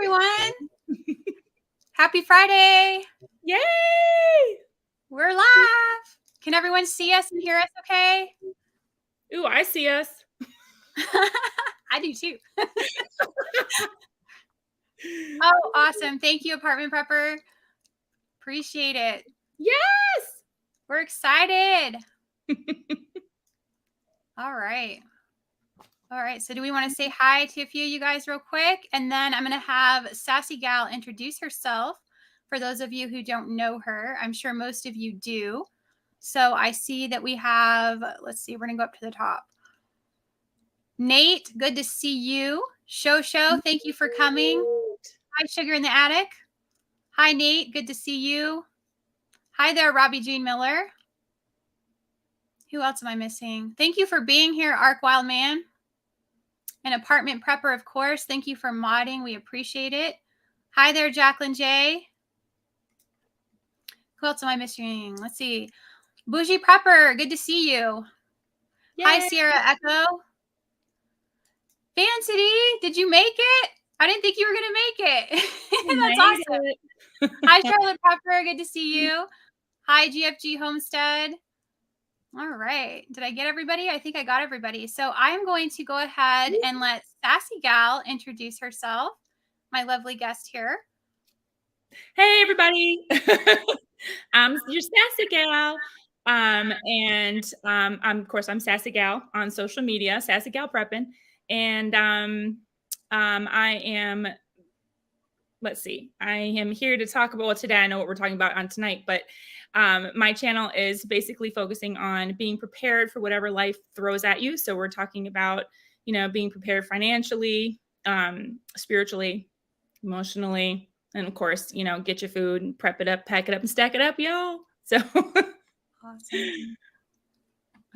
everyone. Happy Friday. Yay! We're live. Can everyone see us and hear us okay? Ooh, I see us. I do too. Oh, awesome. Thank you, Apartment Prepper. Appreciate it. Yes! We're excited. All right. So do we want to say hi to a few of you guys real quick? And then I'm going to have Sassy Gal introduce herself. For those of you who don't know her, I'm sure most of you do. So I see that we have, let's see, we're going to go up to the top. Nate, good to see you. Show, thank you for coming. Hi, Sugar in the Attic. Hi, Nate, good to see you. Hi there, Robbie Jean Miller. Who else am I missing? Thank you for being here, Arc Wild Man. An Apartment Prepper, of course. Thank you for modding. We appreciate it. Hi there, Jacqueline J. Who else am I missing? Let's see. Bougie Prepper, good to see you. Yay. Hi, Sierra Echo. Fancity, did you make it? I didn't think you were going to make it. That's awesome. Hi, Charlotte Prepper, good to see you. Hi, GFG Homestead. All right. Did I get everybody? I think I got everybody. So I'm going to go ahead and let Sassy Gal introduce herself, my lovely guest here. Hey, everybody. I'm your Sassy Gal. I'm Sassy Gal on social media, Sassy Gal Preppin'. And I am, let's see, I am here to talk about, well, today I know what we're talking about on tonight, but my channel is basically focusing on being prepared for whatever life throws at you. So we're talking about, being prepared financially, spiritually, emotionally, and of course, get your food and prep it up, pack it up, and stack it up, y'all. So awesome.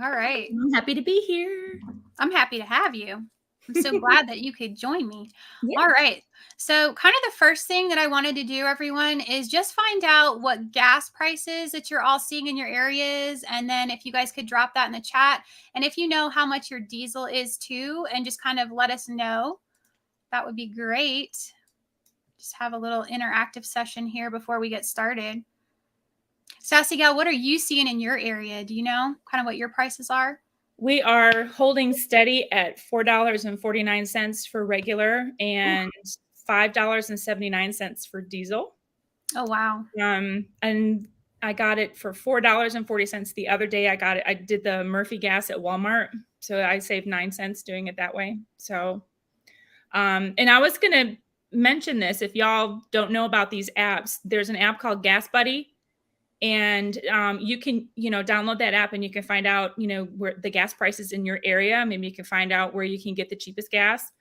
All right. I'm happy to be here. I'm happy to have you. I'm so glad that you could join me. Yeah. All right. So kind of the first thing that I wanted to do, everyone, is just find out what gas prices that you're all seeing in your areas. And then if you guys could drop that in the chat. And if you know how much your diesel is too, and just kind of let us know, that would be great. Just have a little interactive session here before we get started. Sassy Gal, what are you seeing in your area? Do you know kind of what your prices are? We are holding steady at $4.49 for regular and $5.79 for diesel. Oh, wow. And I got it for $4.40 the other day. I did the Murphy gas at Walmart. So I saved 9 cents doing it that way. So, and I was going to mention this. If y'all don't know about these apps, there's an app called Gas Buddy. And you can, download that app and you can find out, where the gas prices in your area. Maybe you can find out where you can get the cheapest gas.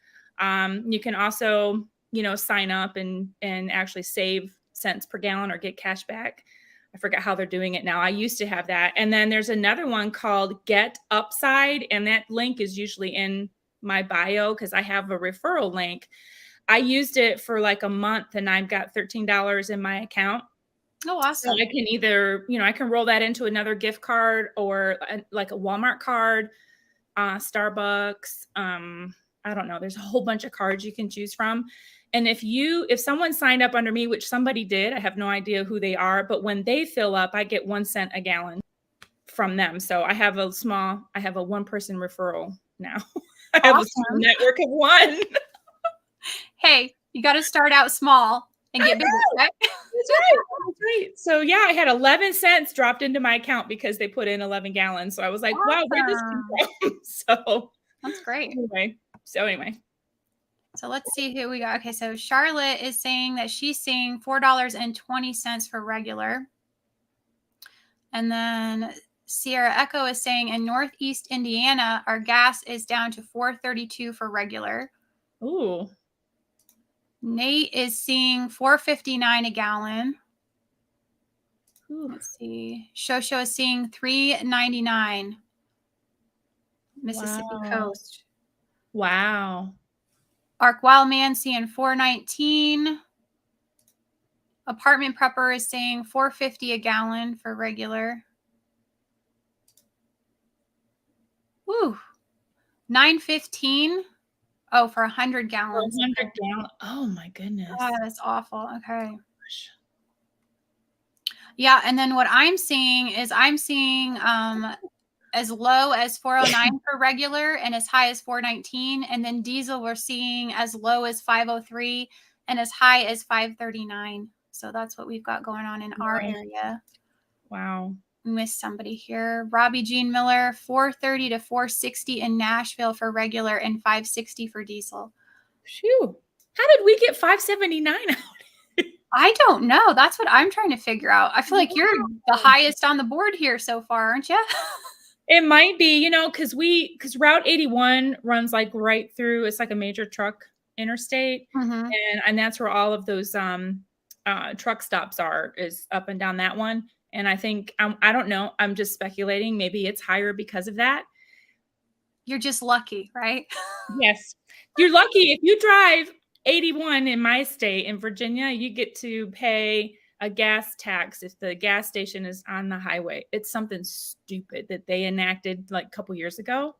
You can also, sign up and actually save cents per gallon or get cash back. I forgot how they're doing it now. I used to have that. And then there's another one called Get Upside. And that link is usually in my bio because I have a referral link. I used it for like a month and I've got $13 in my account. Oh, awesome. So I can either, I can roll that into another gift card or like a Walmart card, Starbucks. I don't know. There's a whole bunch of cards you can choose from. And if someone signed up under me, which somebody did, I have no idea who they are, but when they fill up, I get 1 cent a gallon from them. So I have a 1-person referral now. I have a small network of one. Hey, you got to start out small and get bigger, right? That's right. So yeah, I had 11 cents dropped into my account because they put in 11 gallons. So I was like, wow, where'd this come from? So that's great. Anyway. So let's see who we got. Okay, so Charlotte is saying that she's seeing $4.20 for regular. And then Sierra Echo is saying in Northeast Indiana, our gas is down to $4.32 for regular. Ooh. Nate is seeing $4.59 a gallon. Ooh. Let's see. Shosho is seeing $3.99. Mississippi Coast. Wow. Arc Wildman seeing $4.19. Apartment Prepper is saying $4.50 a gallon for regular. Woo. $9.15 Oh, for 100 for gallons. 100 Okay. gallon. Oh my Oh, goodness. that's awful. Okay. Gosh. Yeah, and then what I'm seeing is I'm seeing as low as 409 for regular and as high as 419, and then diesel we're seeing as low as 503 and as high as 539. So that's what we've got going on in our Wow. area. Wow. We missed somebody here. Robbie Jean Miller, 430 to 460 in Nashville for regular and 560 for diesel. Phew. How did we get 579 out? I don't know. That's what I'm trying to figure out. I feel like you're the Wow. highest on the board here so far, aren't you? It might be, because Route 81 runs like right through. It's like a major truck interstate, Mm-hmm. and that's where all of those truck stops are, is up and down that one. And I think I don't know. I'm just speculating. Maybe it's higher because of that. You're just lucky, right? Yes, you're lucky if you drive 81 in my state in Virginia. You get to pay a gas tax if the gas station is on the highway. It's something stupid that they enacted like a couple years ago.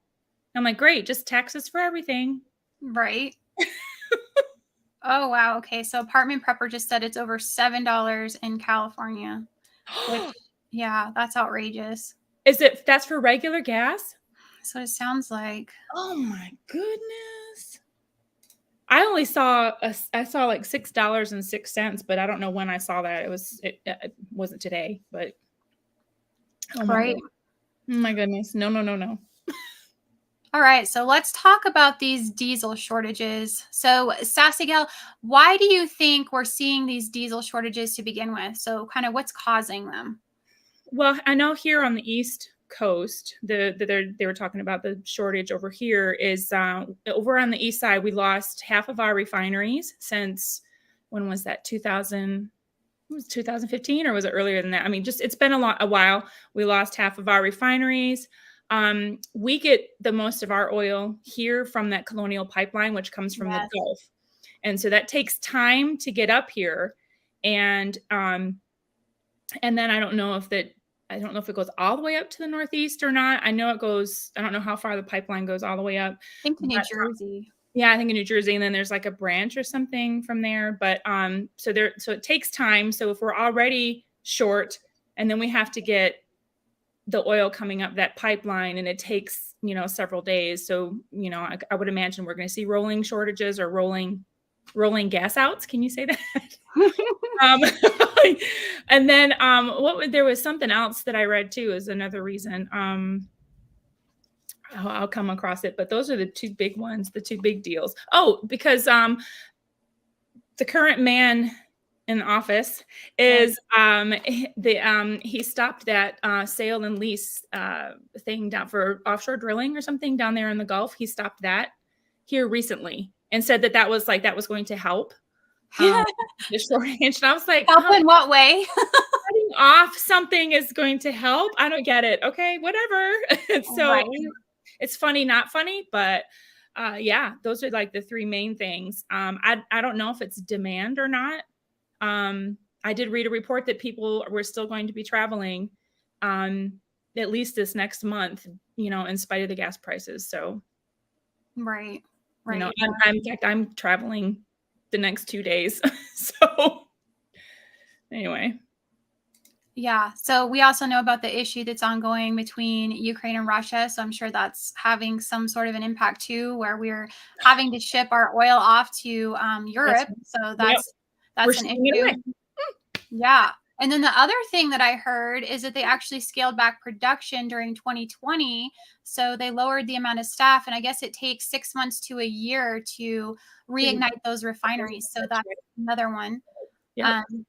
I'm like, great, just taxes for everything. Right. Oh, wow. Okay. So apartment prepper just said it's over $7 in California, which, yeah, that's outrageous. That's for regular gas? That's what it sounds like. Oh my goodness. I saw like $6.06, but I don't know when I saw that. It wasn't today, but oh my Right. god. Oh my goodness. No, no, no, no. All right. So let's talk about these diesel shortages. So, Sassy Gal, why do you think we're seeing these diesel shortages to begin with? So, kind of what's causing them? Well, I know here on the East Coast, they were talking about the shortage over here is over on the east side. We lost half of our refineries since when was that? 2000. It was 2015, or was it earlier than that? I mean, just it's been a while. We lost half of our refineries. We get the most of our oil here from that Colonial Pipeline, which comes from the Yes. Gulf, and so that takes time to get up here. And and then I don't know if it goes all the way up to the Northeast or not. I know it goes. I don't know how far the pipeline goes all the way up, I think to New but Jersey. yeah, I think in New Jersey, and then there's like a branch or something from there. But so it takes time. So if we're already short, and then we have to get the oil coming up that pipeline, and it takes several days. So I would imagine we're going to see rolling shortages or rolling gas outs. Can you say that? um, and then there was something else that I read too is another reason. I'll come across it, but those are the two big ones, the two big deals. Oh, because the current man in office Yes. is he stopped that sale and lease thing down for offshore drilling or something down there in the Gulf. He stopped that here recently and said that was going to help um, the shortage. And I was like, Help in what way? cutting off something is going to help. I don't get it. Okay, whatever. So Right. it's funny, not funny, but yeah, those are like the three main things. I don't know if it's demand or not. I did read a report that people were still going to be traveling at least this next month, in spite of the gas prices. So, Right. Right. in fact, I'm traveling the next 2 days. So anyway. Yeah. So we also know about the issue that's ongoing between Ukraine and Russia. So I'm sure that's having some sort of an impact too, where we're having to ship our oil off to That's Europe. So Yep. We're that's an shipping it issue. away. Yeah. And then the other thing that I heard is that they actually scaled back production during 2020. So they lowered the amount of staff. And I guess it takes 6 months to a year to reignite those refineries. So That's that's right. another one. Yep. Um,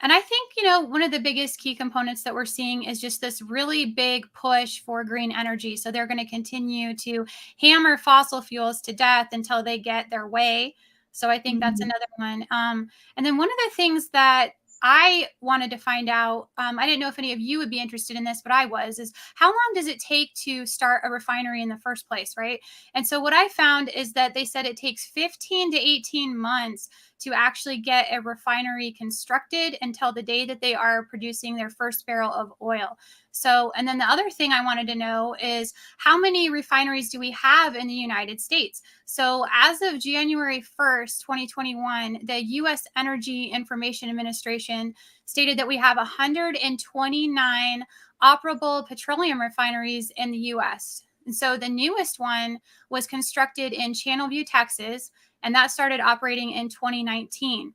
and I think, one of the biggest key components that we're seeing is just this really big push for green energy. So they're going to continue to hammer fossil fuels to death until they get their way. So I think that's Mhm. another one. And then one of the things that I wanted to find out, I didn't know if any of you would be interested in this, but I was, is how long does it take to start a refinery in the first place, right? And so what I found is that they said it takes 15 to 18 months to actually get a refinery constructed until the day that they are producing their first barrel of oil. So, and then the other thing I wanted to know is how many refineries do we have in the United States? So, as of January 1st, 2021, the U.S. Energy Information Administration stated that we have 129 operable petroleum refineries in the U.S. And so the newest one was constructed in Channelview, Texas, and that started operating in 2019.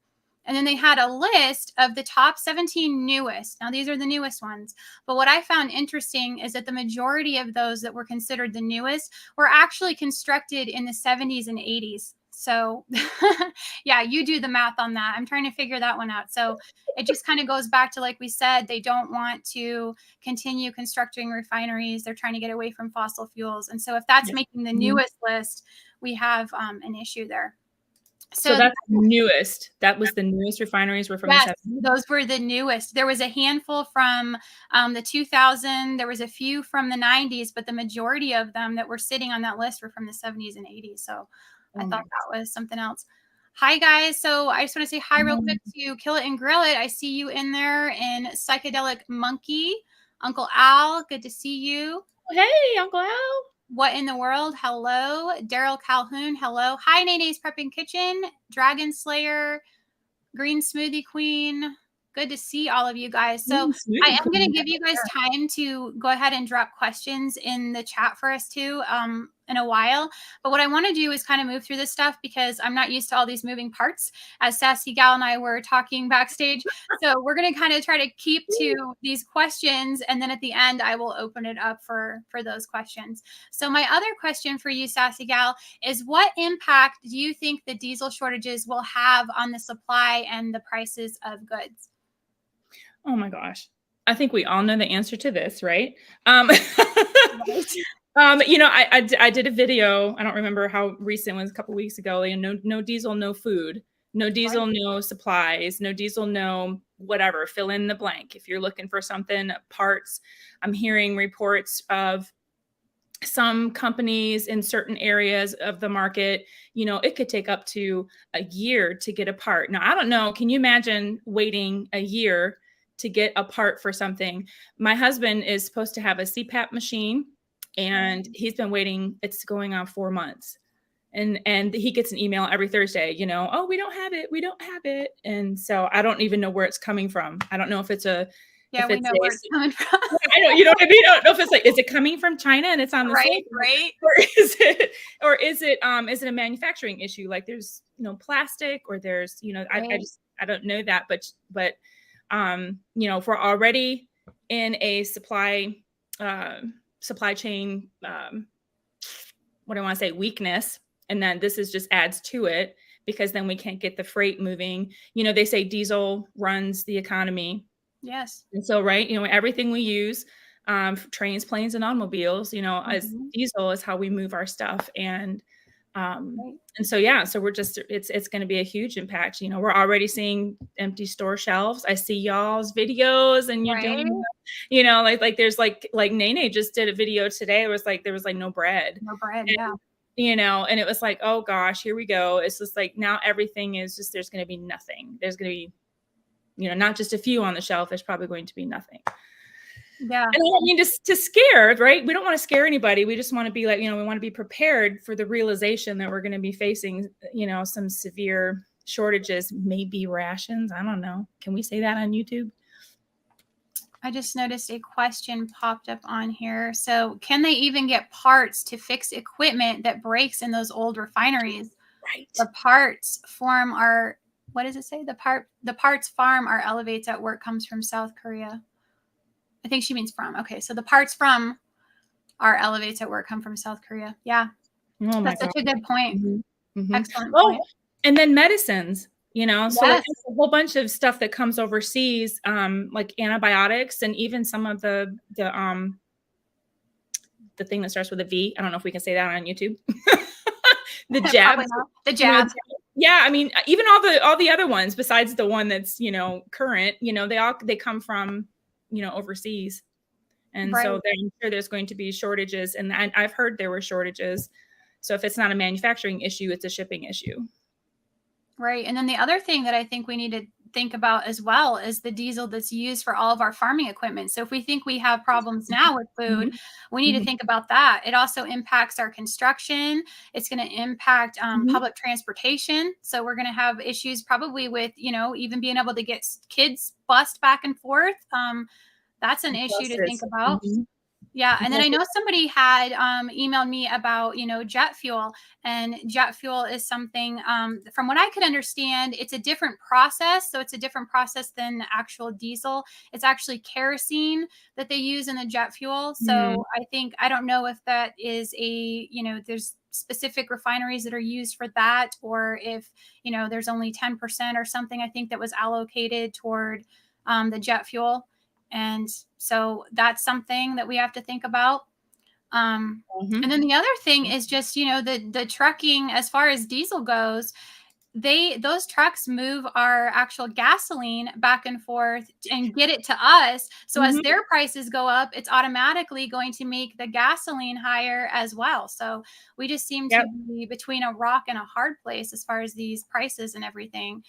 And then they had a list of the top 17 newest. Now, these are the newest ones. But what I found interesting is that the majority of those that were considered the newest were actually constructed in the 70s and 80s. So, yeah, you do the math on that. I'm trying to figure that one out. So, it just kind of goes back to, like we said, they don't want to continue constructing refineries. They're trying to get away from fossil fuels. And so, if that's making the newest list, we have an issue there. So that's newest. That was the newest refineries were from the 70s? Those were the newest. There was a handful from the 2000. There was a few from the 90s, but the majority of them that were sitting on that list were from the 70s and 80s. So I thought that was something else. Hi, guys. So I just want to say hi real quick to Kill It and Grill It. I see you in there in Psychedelic Monkey. Uncle Al, good to see you. Hey, Uncle Al. What in the world? Hello. Daryl Calhoun. Hello. Hi, Nene's Prepping Kitchen. Dragon Slayer. Green Smoothie Queen. Good to see all of you guys. So I am going to give you guys time to go ahead and drop questions in the chat for us too in a while. But what I want to do is kind of move through this stuff because I'm not used to all these moving parts, as Sassy Gal and I were talking backstage. So we're going to kind of try to keep to these questions. And then at the end, I will open it up for those questions. So my other question for you, Sassy Gal, is what impact do you think the diesel shortages will have on the supply and the prices of goods? Oh my gosh. I think we all know the answer to this, right? You know, I did a video. I don't remember how recent it was, a couple of weeks ago. You know, no diesel, no food. No diesel, no supplies. No diesel, no whatever. Fill in the blank. If you're looking for something, parts. I'm hearing reports of some companies in certain areas of the market, you know, it could take up to a year to get a part. Now, I don't know. Can you imagine waiting a year to get a part for something? My husband is supposed to have a CPAP machine and he's been waiting. It's going on 4 months. And he gets an email every Thursday, you know, oh, we don't have it. We don't have it. And so I don't even know where it's coming from. I don't know if it's a, yeah, we know where it's coming from. I don't, you know what I mean? I don't know if it's like, is it coming from China and it's on the right, right, or is it a manufacturing issue? Like there's, you know, plastic or there's, you know, right. I don't know that, but you know, if we're already in a supply chain, what do I want to say, weakness, and then this just adds to it because then we can't get the freight moving. You know, they say diesel runs the economy. Yes. And so, right, you know, everything we use, trains, planes, and automobiles, you know, as diesel is how we move our stuff. And so, yeah, so we're just, it's going to be a huge impact. You know, we're already seeing empty store shelves. I see y'all's videos and you're doing, you know, like there's like Nene just did a video today. It was like, there was like no bread, yeah. You know, and it was like, oh gosh, here we go. It's just like, now everything is just, there's going to be nothing. There's going to be, you know, not just a few on the shelf. There's probably going to be nothing. Yeah. And I don't mean to scare, right? We don't want to scare anybody. We just want to be like, you know, we want to be prepared for the realization that we're going to be facing, you know, some severe shortages, maybe rations. I don't know. Can we say that on YouTube? I just noticed a question popped up on here. So can they even get parts to fix equipment that breaks in those old refineries? Right. The parts form our, what does it say? The parts farm our elevates at work comes from South Korea. I think she means from. Okay. So the parts from our elevates at work come from South Korea. Yeah. Oh my That's such a good point. Excellent point. And then medicines. You know, so like a whole bunch of stuff that comes overseas, like antibiotics and even some of the thing that starts with a V. I don't know if we can say that on YouTube. The jab. The jab. Yeah, I mean, even all the other ones besides the one that's, you know, current, you know, they come from, you know, overseas. And so I'm sure there's going to be shortages. And I've heard there were shortages. So if it's not a manufacturing issue, it's a shipping issue. Right. And then the other thing that I think we need to think about as well is the diesel that's used for all of our farming equipment. So if we think we have problems now with food, Mhm. we need to Mhm. think about that. It also impacts our construction. It's going to impact Mhm. public transportation. So we're going to have issues probably with, even being able to get kids bused back and forth. That's an issue to think Buses. about. Mhm. Yeah, and then I Buses. know somebody had emailed me about jet fuel, and jet fuel is something from what I could understand, it's a different process. So it's a different process than actual diesel. It's actually kerosene that they use in the jet fuel. Mm. So I don't know if that is there's specific refineries that are used for that, or if there's only 10% or something. I think that was allocated toward the jet fuel. And so that's something that we have to think about. And Mhm. then the other thing is just, the trucking as far as diesel goes, those trucks move our actual gasoline back and forth and get it to us. So as Mhm. their prices go up, it's automatically going to make the gasoline higher as well. So we just seem to Yep. be between a rock and a hard place as far as these prices and everything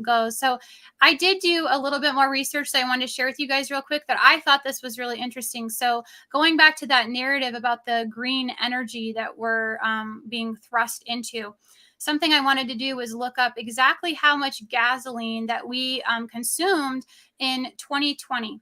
goes. So I did do a little bit more research that I wanted to share with you guys real quick, that I thought this was really interesting. So going back to that narrative about the green energy that we're being thrust into, something I wanted to do was look up exactly how much gasoline that we consumed in 2020.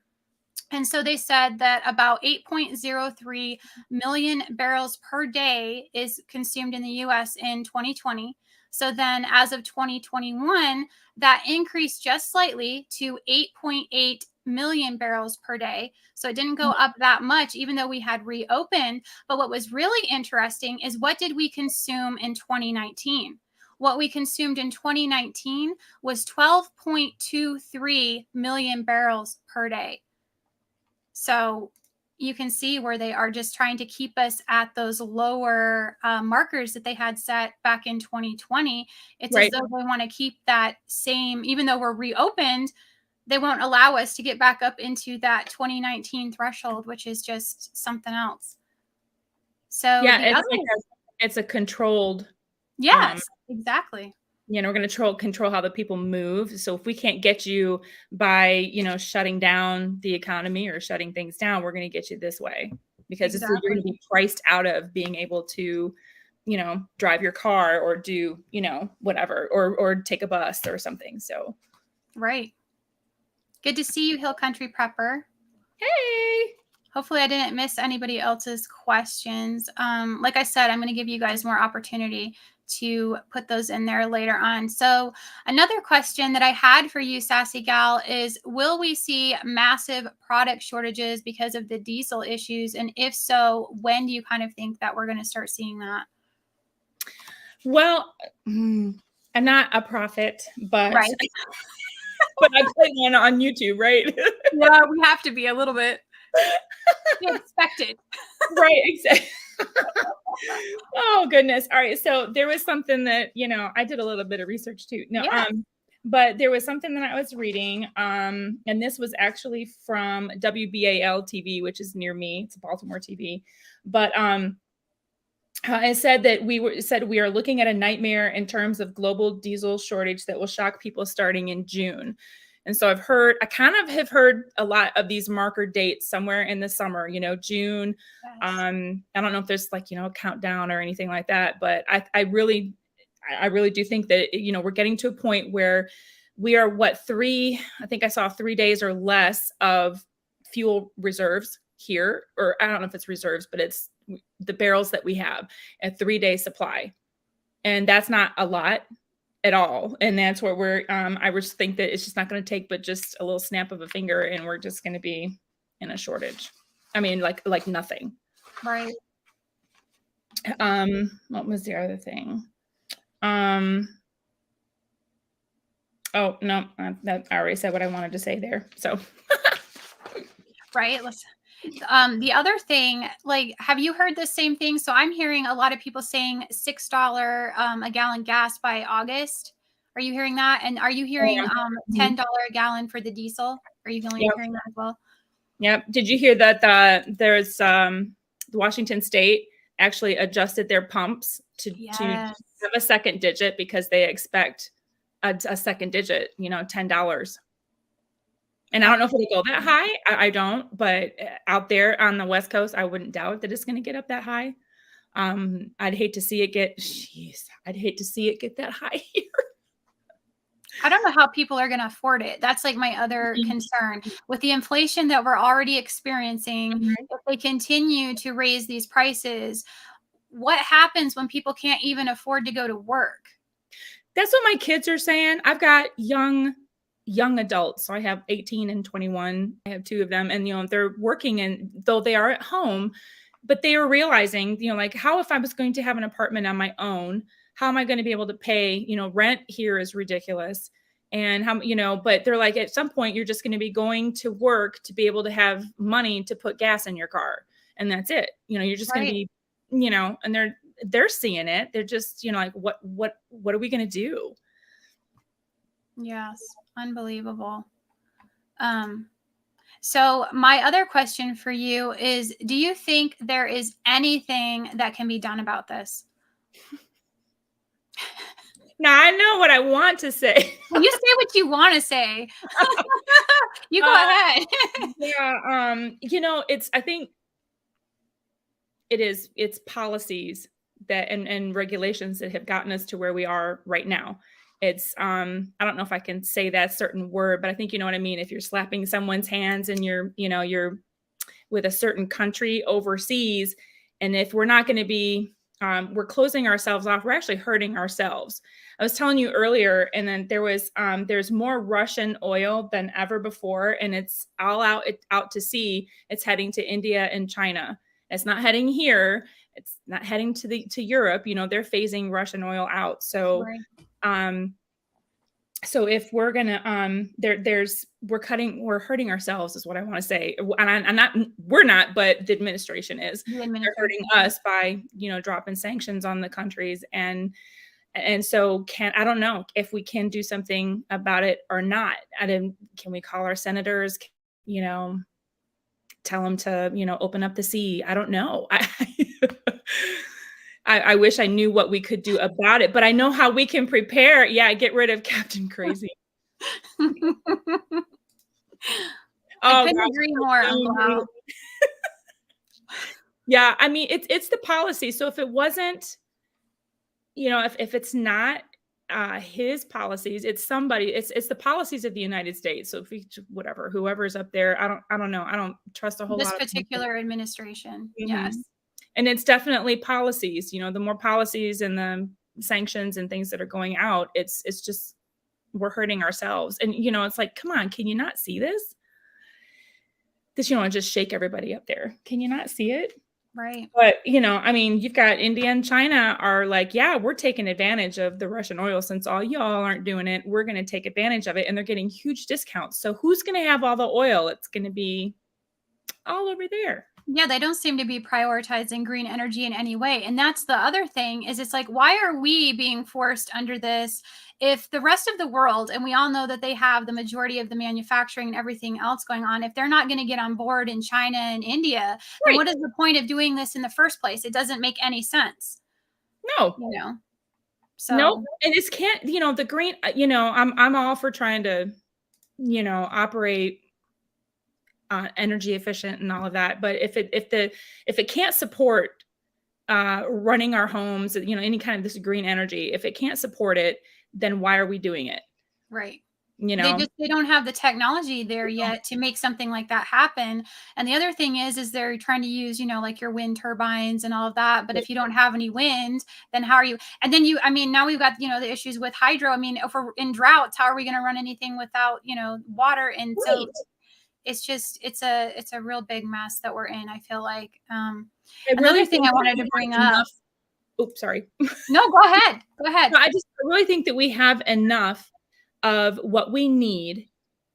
And so they said that about 8.03 million barrels per day is consumed in the US in 2020. So then, as of 2021, that increased just slightly to 8.8 million barrels per day. So it didn't go up that much, even though we had reopened. But what was really interesting is, what did we consume in 2019? What we consumed in 2019 was 12.23 million barrels per day. So you can see where they are just trying to keep us at those lower markers that they had set back in 2020. It's as Right. though they want to keep that same, even though we're reopened, they won't allow us to get back up into that 2019 threshold, which is just something else. So Yeah, the it's like other, it's a controlled, um, yes, exactly. we're gonna control how the people move. So if we can't get you by, shutting down the economy or shutting things down, we're gonna get you this way because you're Exactly. gonna be priced out of being able to, drive your car or do, whatever, or take a bus or something. So Right. Good to see you, Hill Country Prepper. hey. Hopefully, I didn't miss anybody else's questions. Like I said, I'm going to give you guys more opportunity to put those in there later on. So, another question that I had for you, Sassy Gal, is, will we see massive product shortages because of the diesel issues? And if so, when do you kind of think that we're going to start seeing that? Well, I'm not a prophet, but Right. but I play one on YouTube, right? Yeah, we have to be a little bit. We expect it. Right, exactly. Oh goodness. All right. So there was something that, I did a little bit of research too. No, Yeah. but there was something that I was reading, and this was actually from WBAL TV, which is near me. It's Baltimore TV. But it said that we are looking at a nightmare in terms of global diesel shortage that will shock people starting in June. And so I kind of have heard a lot of these marker dates somewhere in the summer, June. Yes. I don't know if there's like, a countdown or anything like that, but I really do think that, we're getting to a point where we are I think I saw 3 days or less of fuel reserves here, or I don't know if it's reserves, but it's the barrels that we have, a 3-day supply. And that's not a lot at all. And that's what I just think that it's just not going to take but just a little snap of a finger, and we're just going to be in a shortage. I mean, like nothing. Right. What was the other thing? Oh no, that I already said what I wanted to say there. So Right. The other thing, like, have you heard the same thing? So I'm hearing a lot of people saying $6 a gallon gas by August. Are you hearing that? And are you hearing yeah. Mhm. $10 a gallon for the diesel? Are you Yep. hearing that as well? Yep. Did you hear that there's Washington State actually adjusted their pumps to Yes. have a second digit because they expect a second digit, $10. And I don't know if it'll go that high. I don't, but out there on the West Coast, I wouldn't doubt that it's going to get up that high. I'd hate to see it get that high here. I don't know how people are going to afford it. That's like my other concern with the inflation that we're already experiencing. If they continue to raise these prices, what happens when people can't even afford to go to work? That's what my kids are saying. I've got young adults. So I have 18 and 21. I have two of them, and they're working, and though they are at home, but they are realizing, like, how if I was going to have an apartment on my own, how am I going to be able to pay? Rent here is ridiculous. And but they're like, at some point, you're just going to be going to work to be able to have money to put gas in your car. And that's it. You're just going to be, and they're seeing it. They're just, like, what are we going to do? Yes. Unbelievable. So my other question for you is, do you think there is anything that can be done about this? Now, I know what I want to say. Well, you say what you want to say. You go ahead. Yeah. I think it's policies that and regulations that have gotten us to where we are right now. It's I don't know if I can say that certain word, but I think you know what I mean. If you're slapping someone's hands and you're with a certain country overseas, and if we're not going to be we're closing ourselves off, we're actually hurting ourselves. I was telling you earlier, and then there's more Russian oil than ever before, and it's all out to sea. It's heading to India and China. It's not heading here. It's not heading to Europe. They're phasing Russian oil out. So, right. So if we're gonna we're hurting ourselves is what I want to say. And we're not, but the administration is. They're hurting us by dropping sanctions on the countries, and so I don't know if we can do something about it or not. Can we call our senators? Tell them to open up the sea. I don't know. I wish I knew what we could do about it, but I know how we can prepare. Yeah, get rid of Captain Crazy. I couldn't agree more. Wow. Yeah, I mean, it's the policy. So if it wasn't, if it's not his policies, it's somebody. It's the policies of the United States. So whoever's up there, I don't know. I don't trust a whole lot. This particular administration, mm-hmm. Yes. And it's definitely policies. The more policies and the sanctions and things that are going out, it's just we're hurting ourselves. And it's like, come on, can you not see this? This just shake everybody up there. Can you not see it? Right. But I mean, you've got India and China are like, yeah, we're taking advantage of the Russian oil since all y'all aren't doing it. We're going to take advantage of it, and they're getting huge discounts. So who's going to have all the oil? It's going to be all over there. Yeah, they don't seem to be prioritizing green energy in any way. And that's the other thing is it's like, why are we being forced under this if the rest of the world, and we all know that they have the majority of the manufacturing and everything else going on, if they're not going to get on board in China and India, right, then what is the point of doing this in the first place? It doesn't make any sense. No. So nope. And this can't, the green, I'm all for trying to, operate energy efficient and all of that, but if it can't support running our homes, any kind of this green energy, if it can't support it, then why are we doing it? Right. They don't have the technology there yet to make something like that happen. And the other thing is they're trying to use, like your wind turbines and all of that. But if you don't have any wind, then how are you? And then now we've got, the issues with hydro. I mean, if we're in droughts, how are we going to run anything without, water? And right. So it's just, it's a real big mess that we're in, I feel like. Another thing I wanted to bring up. Oops, sorry. No, go ahead. Go ahead. No, I really think that we have enough of what we need.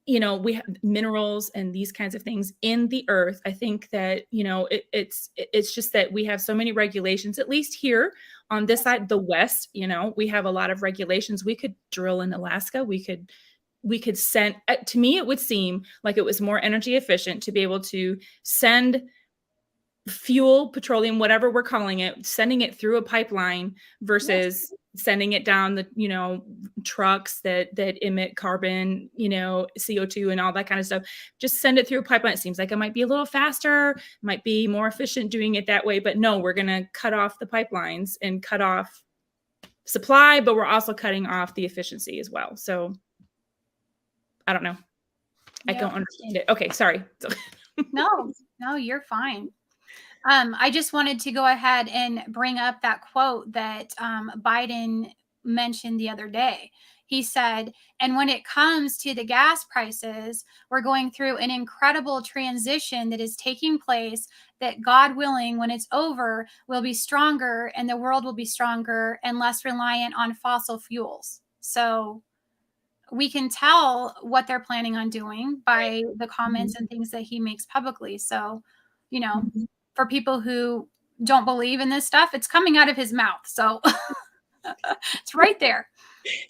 We have minerals and these kinds of things in the earth. I think that, it's just that we have so many regulations, at least here on this side, the West, we have a lot of regulations. We could drill in Alaska. We could send, to me, it would seem like it was more energy efficient to be able to send fuel, petroleum, whatever we're calling it, sending it through a pipeline Yes. versus sending it down the, trucks that emit carbon, CO2 and all that kind of stuff. Just send it through a pipeline. It seems like it might be a little faster, might be more efficient doing it that way, but no, we're going to cut off the pipelines and cut off supply, but we're also cutting off the efficiency as well. So I don't know. I Yep. don't understand it. Okay, sorry. No, you're fine. I just wanted to go ahead and bring up that quote that Biden mentioned the other day. He said, and when it comes to the gas prices, we're going through an incredible transition that is taking place that, God willing, when it's over, will be stronger and the world will be stronger and less reliant on fossil fuels. So we can tell what they're planning on doing by the comments Mhm. and things that he makes publicly. So, you know, Mhm. for people who don't believe in this stuff, it's coming out of his mouth. So it's right there.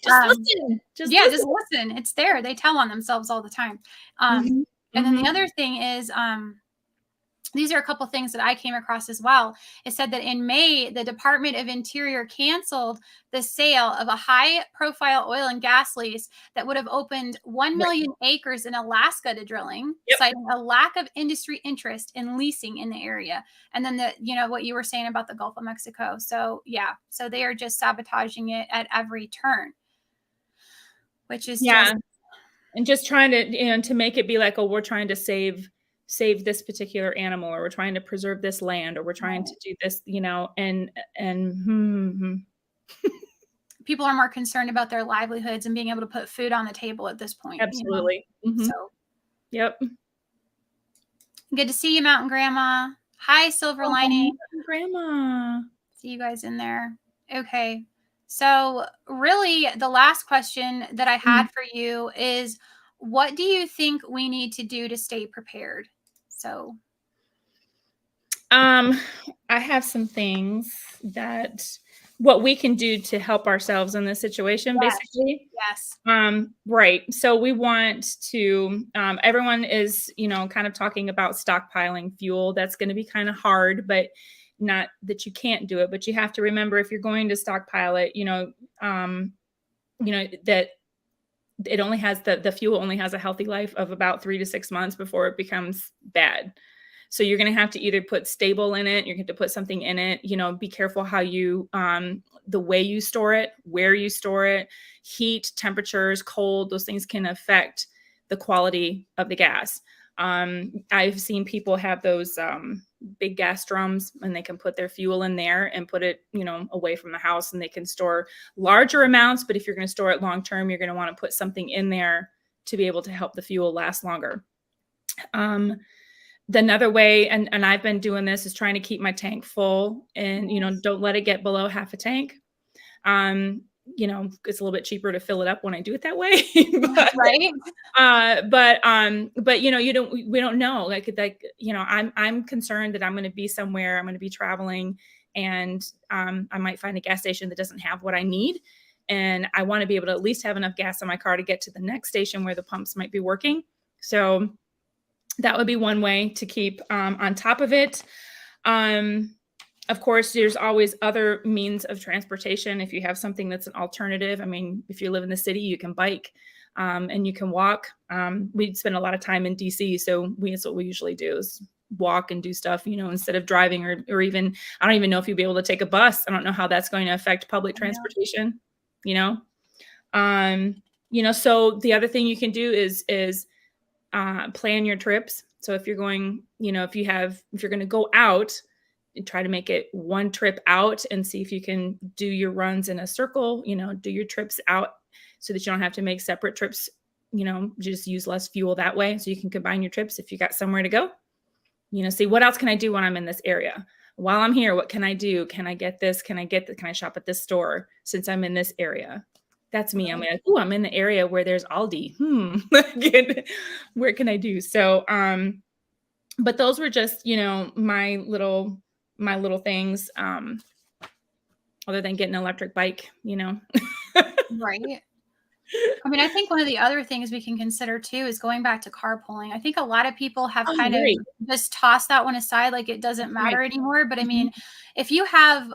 Just listen. Just Yeah, just listen. listen. It's there. They tell on themselves all the time. Um, Mhm. and then the Mhm. other thing is, these are a couple things that I came across as well. It said that in May, the Department of Interior canceled the sale of a high profile oil and gas lease that would have opened 1 Right. million acres in Alaska to drilling, Yep. citing a lack of industry interest in leasing in the area. And then what you were saying about the Gulf of Mexico. So, yeah, so they are just sabotaging it at every turn, which is just, Yeah. And just trying to, to make it be like, oh, we're trying to save this particular animal, or we're trying to preserve this land, or we're trying to do this, and people are more concerned about their livelihoods and being able to put food on the table at this point. absolutely. So Yep. good to see you, Mountain Grandma. Hi, Silver Oh, Lining. grandma. See you guys in there. Okay. So, really, the last question that I Mhm. had for you is, what do you think we need to do to stay prepared? So, Um, I have some things that what we can do to help ourselves in this situation, yes, basically. yes, Right. So we want to, everyone is, kind of talking about stockpiling fuel. That's going to be kind of hard, but not that you can't do it, but you have to remember, if you're going to stockpile it, that it only has the fuel only has a healthy life of about 3 to 6 months before it becomes bad. So you're going to have to either put stable in it, you're going to put something in it, be careful how you, the way you store it, where you store it, heat, temperatures, cold, those things can affect the quality of the gas. I've seen people have those big gas drums, and they can put their fuel in there and put it, away from the house, and they can store larger amounts. But if you're going to store it long term, you're going to want to put something in there to be able to help the fuel last longer. Another way, and I've been doing this, is trying to keep my tank full, and don't let it get below half a tank. um it's a little bit cheaper to fill it up when I do it that way. but right? we don't know, I'm concerned that I'm going to be somewhere, I'm going to be traveling, and I might find a gas station that doesn't have what I need, and I want to be able to at least have enough gas in my car to get to the next station where the pumps might be working. So that would be one way to keep on top of it. Of course, there's always other means of transportation. If you have something that's an alternative, I mean, if you live in the city, you can bike, and you can walk. We spend a lot of time in DC, so that's what we usually do, is walk and do stuff, instead of driving, or even, I don't even know if you'll be able to take a bus. I don't know how that's going to affect public transportation, you know? So the other thing you can do is plan your trips. So if you're going, if you're going to go out, try to make it one trip out, and see if you can do your runs in a circle, do your trips out, so that you don't have to make separate trips, just use less fuel that way. So you can combine your trips if you got somewhere to go, see what else can I do when I'm in this area? While I'm here, what can I do? Can I get this? Can I shop at this store since I'm in this area? That's me. I'm like, oh, I'm in the area where there's Aldi. Where can I do? So, but those were just, my little things, other than getting an electric bike. Right. I mean, I think one of the other things we can consider too is going back to carpooling. I think a lot of people have Oh, kind of right. just tossed that one aside, like it doesn't Right. matter anymore. But I Mhm. mean, if you have,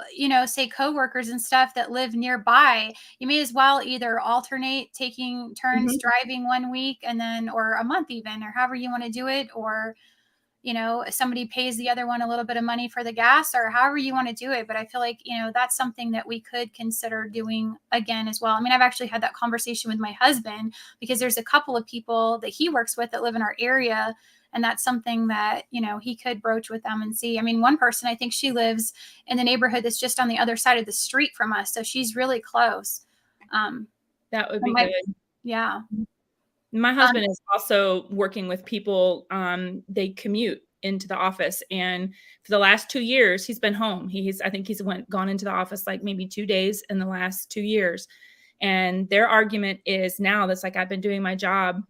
say coworkers and stuff that live nearby, you may as well either alternate taking turns Mhm. driving one week and then, or a month even, or however you want to do it, or somebody pays the other one a little bit of money for the gas or however you want to do it. But I feel like, that's something that we could consider doing again as well. I mean, I've actually had that conversation with my husband because there's a couple of people that he works with that live in our area. And that's something that, he could broach with them and see. I mean, one person, I think she lives in the neighborhood that's just on the other side of the street from us. So she's really close. Um, That would it be might, good. yeah. My Um, husband is also working with people, they commute into the office, and for the last 2 years, he's been home. I think he's gone into the office, like, maybe 2 days in the last 2 years, and their argument is now that's like, "I've been doing my job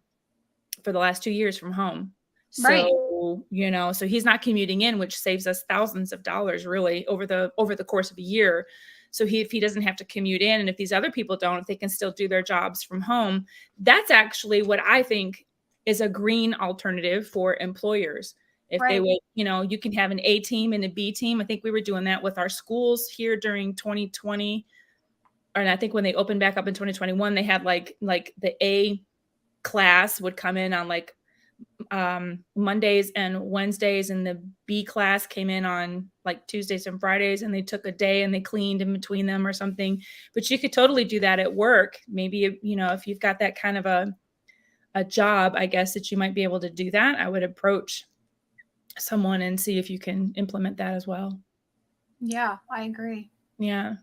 for the last 2 years from home." right. So, so he's not commuting in, which saves us thousands of dollars really over the course of a year. So if he doesn't have to commute in, and if these other people don't, if they can still do their jobs from home, that's actually what I think is a green alternative for employers. If they Right. would, you can have an A team and a B team. I think we were doing that with our schools here during 2020. And I think when they opened back up in 2021, they had like the A class would come in on like Mondays and Wednesdays, and the B class came in on like Tuesdays and Fridays, and they took a day and they cleaned in between them or something. But you could totally do that at work. Maybe, if you've got that kind of a job, I guess that you might be able to do that. I would approach someone and see if you can implement that as well. Yeah, I agree. Yeah.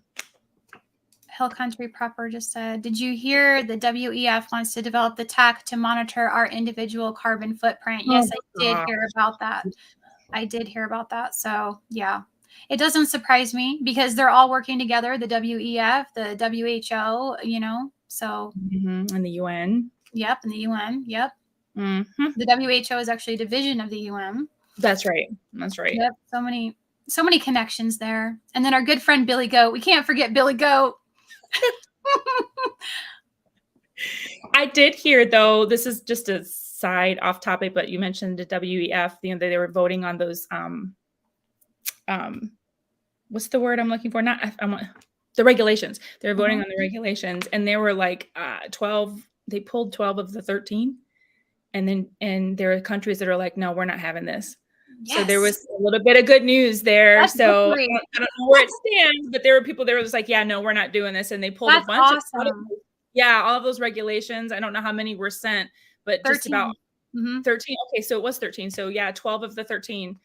Hill Country Prepper just said, did you hear the WEF wants to develop the tech to monitor our individual carbon footprint? Oh Yes, I did gosh. hear about that. I did hear about that. So, yeah, it doesn't surprise me because they're all working together, the WEF, the WHO, so, And the UN. yep, and the UN, yep. Hmm. The WHO is actually a division of the UN. That's right. That's right. Yep, so many connections there. And then our good friend Billy Goat. We can't forget Billy Goat. I did hear, though, this is just a side off topic, but you mentioned the WEF, they were voting on those, what's the word I'm looking for? Not, I want the regulations. They're voting Mhm. on the regulations, and they were like 12, they pulled 12 of the 13. And there are countries that are like, no, we're not having this. So there Yes, was a little bit of good news there. that's So victory. I don't know where it stands, but there were people that were just like, yeah, no, we're not doing this. And they pulled a That's bunch of, awesome. yeah, all of those regulations. I don't know how many were sent, but just about 13. Mhm. 13. Okay, so it was 13. So yeah, 12 of the 13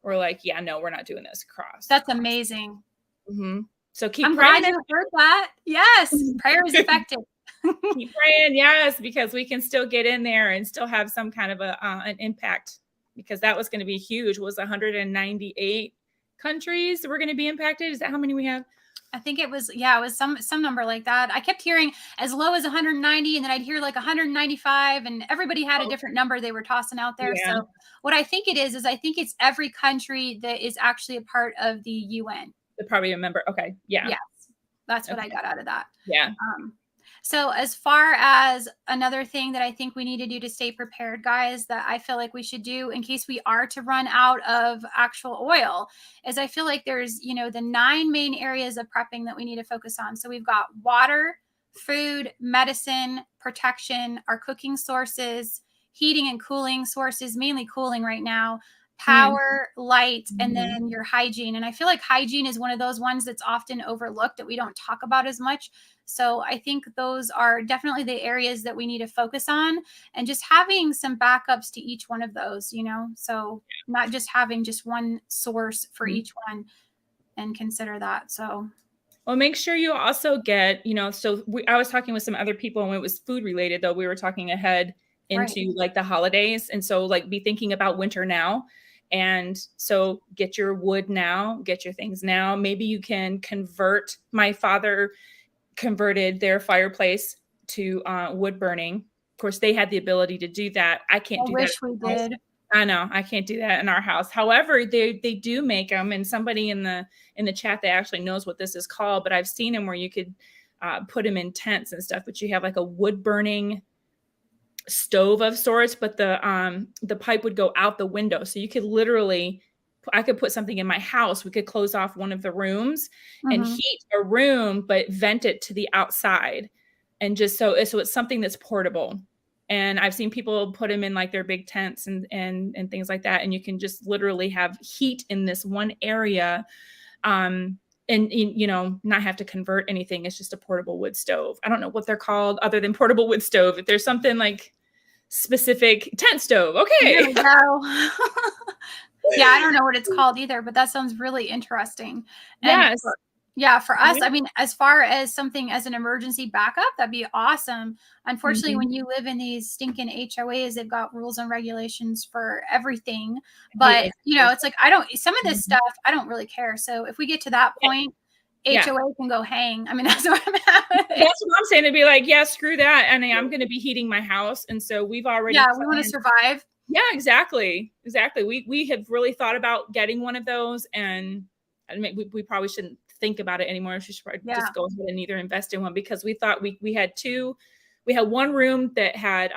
were like, yeah, no, we're not doing this across. That's amazing. Hmm. So keep I'm praying. glad you heard that. Yes, prayer is effective. Keep praying, yes, because we can still get in there and still have some kind of an impact, because that was going to be huge. Was 198 countries that were going to be impacted? Is that how many we have? I think it was, yeah, it was some number like that. I kept hearing as low as 190, and then I'd hear like 195, and everybody had a Oh, different number they were tossing out there. yeah, So what I think it is I think it's every country that is actually a part of the UN. I probably remember. Okay, yeah, Yes, that's what I okay, got out of that. yeah. Um, so, as far as another thing that I think we need to do to stay prepared, guys, that I feel like we should do in case we are to run out of actual oil, is I feel like there's, the 9 main areas of prepping that we need to focus on. So, we've got water, food, medicine, protection, our cooking sources, heating and cooling sources, mainly cooling right now, Mm, power, light, and mhm. then your hygiene. And I feel like hygiene is one of those ones that's often overlooked that we don't talk about as much. So I think those are definitely the areas that we need to focus on, and just having some backups to each one of those, so not just having just one source for Mhm. each one and consider that. So, Well, make sure you also get, so I was talking with some other people, and when it was food related, though, we were talking ahead right. into like the holidays. And so, like, be thinking about winter now. And so, get your wood now, get your things now. Maybe you can convert. My father converted their fireplace to wood burning. Of course, they had the ability to do that. I can't I do that at wish we my house. did. I know I can't do that in our house. However, they do make them, and somebody in the chat that actually knows what this is called. But I've seen them where you could put them in tents and stuff, but you have like a wood burning stove of sorts, but the pipe would go out the window. So you could literally, I could put something in my house. We could close off one of the rooms and Mhm. heat a room, but vent it to the outside. And just so it's something that's portable. And I've seen people put them in like their big tents and things like that. And you can just literally have heat in this one area. And not have to convert anything. It's just a portable wood stove. I don't know what they're called other than portable wood stove. If there's something like specific, tent stove, There okay. we go. Yeah, I don't know what it's called either, but that sounds really interesting. And Yes. for us, I mean, as far as something as an emergency backup, that'd be awesome. Unfortunately, Mhm. when you live in these stinking HOAs, they've got rules and regulations for everything. I hate But, HOAs. it's like I don't some of this Mhm. stuff, I don't really care. So if we get to that Yeah, point, yeah. HOA can go hang. I mean, that's where I'm at with it. That's what I'm saying, to be like, yeah, screw that. And I'm gonna be heating my house. And so we've already Yeah, we want to planned. survive. Yeah, exactly. Exactly. We have really thought about getting one of those, and I mean, we probably shouldn't think about it anymore. We should probably Yeah. just go ahead and either invest in one, because we thought we had two. We had one room that had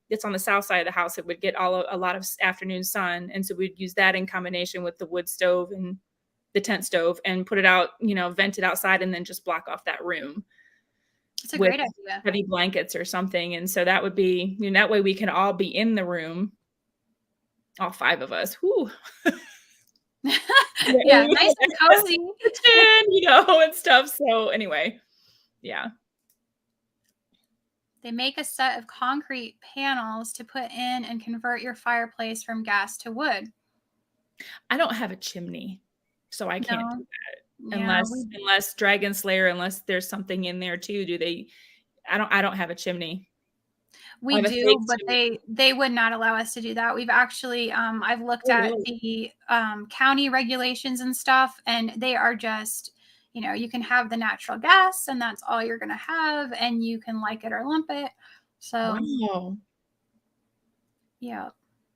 it's on the south side of the house. It would get a lot of afternoon sun, and so we'd use that in combination with the wood stove and the tent stove, and put it out, vent it outside, and then just block off that room It's a with great idea. heavy blankets or something. And so that would be, that way we can all be in the room, all five of us. Whoo. Yeah, nice and cozy. Kitchen, and stuff. So anyway, yeah. They make a set of concrete panels to put in and convert your fireplace from gas to wood. I don't have a chimney, so I can't do No, that yeah, we unless Dragon Slayer, unless there's something in there too. I don't have a chimney. I we have a fake do, but chimney. they would not allow us to do that. We've actually I've looked Oh, at really? the county regulations and stuff, and they are just, you can have the natural gas and that's all you're gonna have, and you can like it or lump it. So Wow. yeah.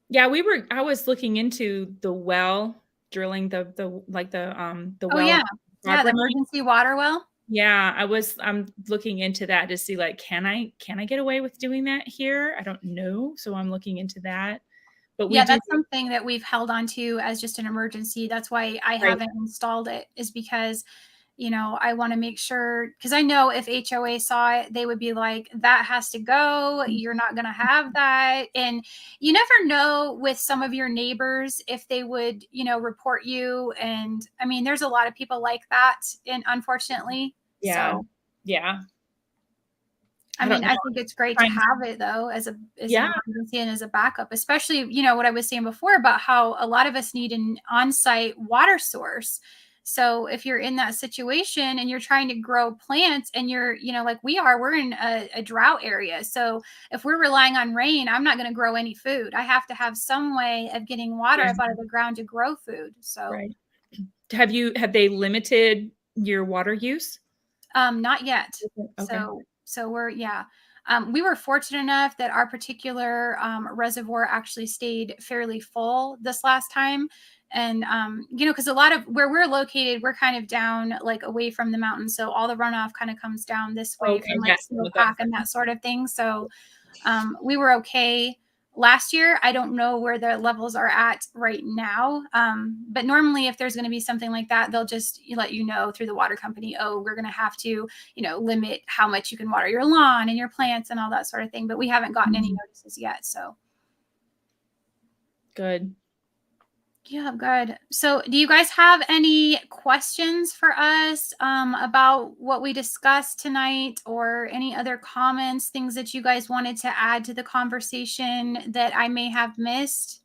Yeah, I was looking into the well, drilling the Oh well yeah. Yeah, the properly. emergency water well. Yeah, I'm looking into that to see, like, can I get away with doing that here? I don't know. So I'm looking into that. But we Yeah, do. that's something that we've held on to as just an emergency. That's why I Right. haven't installed it, is because, I want to make sure, because I know if HOA saw it, they would be like, that has to go. You're not going to have that. And you never know with some of your neighbors if they would, report you. And I mean, there's a lot of people like that, and unfortunately. Yeah. So, Yeah. I I don't mean, know. I think it's great to Trying to. have it though as an Yeah. emergency and as a backup, especially, what I was saying before about how a lot of us need an on-site water source. So if you're in that situation and you're trying to grow plants and you're, like we're in a drought area. So if we're relying on rain, I'm not going to grow any food. I have to have some way of getting water Yeah. up out of the ground to grow food. So Right. Have they limited your water use? Not yet. Okay. So we're yeah. We were fortunate enough that our particular reservoir actually stayed fairly full this last time. And because a lot of where we're located, we're kind of down like away from the mountain. So all the runoff kind of comes down this way Okay. from like Yes. With that. snowpack and that sort of thing. So we were okay last year. I don't know where the levels are at right now. But normally if there's going to be something like that, they'll just let you know through the water company, oh, we're going to have to, limit how much you can water your lawn and your plants and all that sort of thing. But we haven't gotten any Mhm. notices yet. So Good. yeah, good. So do you guys have any questions for us about what we discussed tonight, or any other comments, things that you guys wanted to add to the conversation that I may have missed?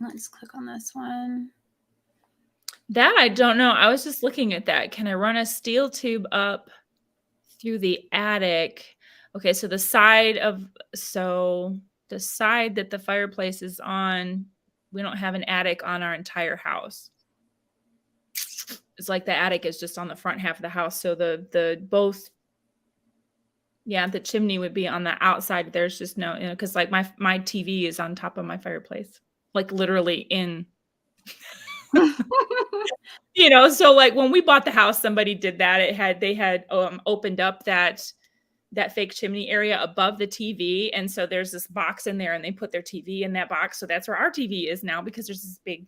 Let's click on this one. That I don't know. I was just looking at that. Can I run a steel tube up through the attic? Okay, so the side that the fireplace is on, we don't have an attic on our entire house. It's like the attic is just on the front half of the house. So the chimney would be on the outside. There's just no, because like my TV is on top of my fireplace, like literally in. So like when we bought the house, somebody did that. They had opened up that fake chimney area above the TV. And so there's this box in there and they put their TV in that box. So that's where our TV is now because there's this big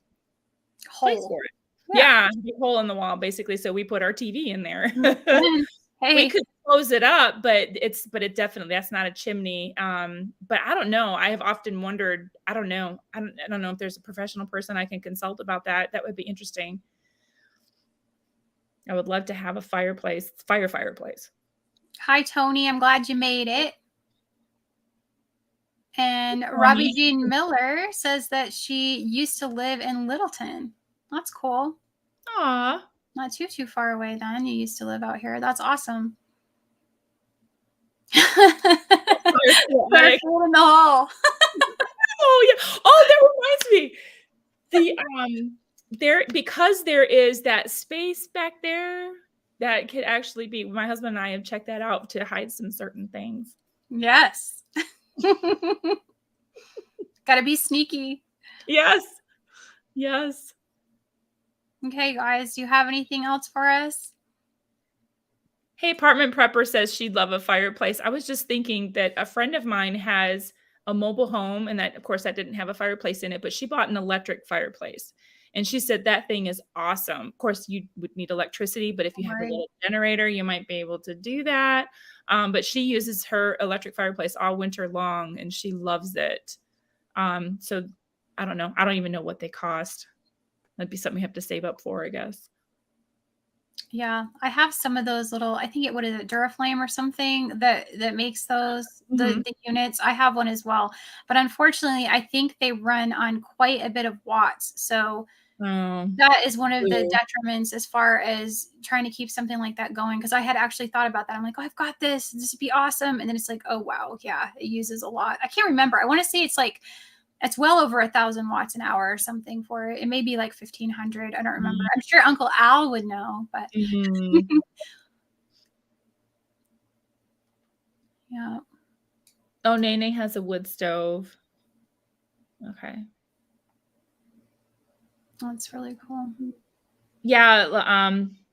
place Hole. for it. Yeah. Yeah, big hole in the wall basically. So we put our TV in there. Mhm. We Hey, could close it up, but it definitely that's not a chimney. But I don't know. I have often wondered, I don't know. I don't know if there's a professional person I can consult about that. That would be interesting. I would love to have a fireplace. hi Tony. I'm glad you made it. And Robbie Tony. Jean Miller says that she used to live in Littleton. That's cool. Aw. Not too far away then. You used to live out here. That's awesome. Put her Like, foot in the hole. oh yeah. Oh, that reminds me. The there because there is that space back there that could actually be my husband and I have checked that out to hide some certain things. Yes. Gotta be sneaky. Yes. Yes. Okay, guys, do you have anything else for us? Hey, apartment prepper says she'd love a fireplace. I was just thinking that a friend of mine has a mobile home, and that, of course, that didn't have a fireplace in it, but she bought an electric fireplace. And she said that thing is awesome. Of course, you would need electricity, but if you have a Right. little generator, you might be able to do that. But she uses her electric fireplace all winter long, and she loves it. So I don't know. I don't even know what they cost. That'd be something you have to save up for, I guess. Yeah, I have some of those little. I think what is it, Duraflame or something that makes those Mhm. the units. I have one as well, but unfortunately, I think they run on quite a bit of watts. So Oh, that is one of the true. detriments as far as trying to keep something like that going. Because I had actually thought about that. I'm like, oh, I've got this. This would be awesome. And then it's like, oh wow, yeah, it uses a lot. I can't remember. I want to say it's like it's well over 1,000 watts an hour or something for it. It may be like 1,500. I don't remember. I'm sure Uncle Al would know, but Mhm. yeah, Oh, Nene has a wood stove. Okay. that's really cool. Yeah,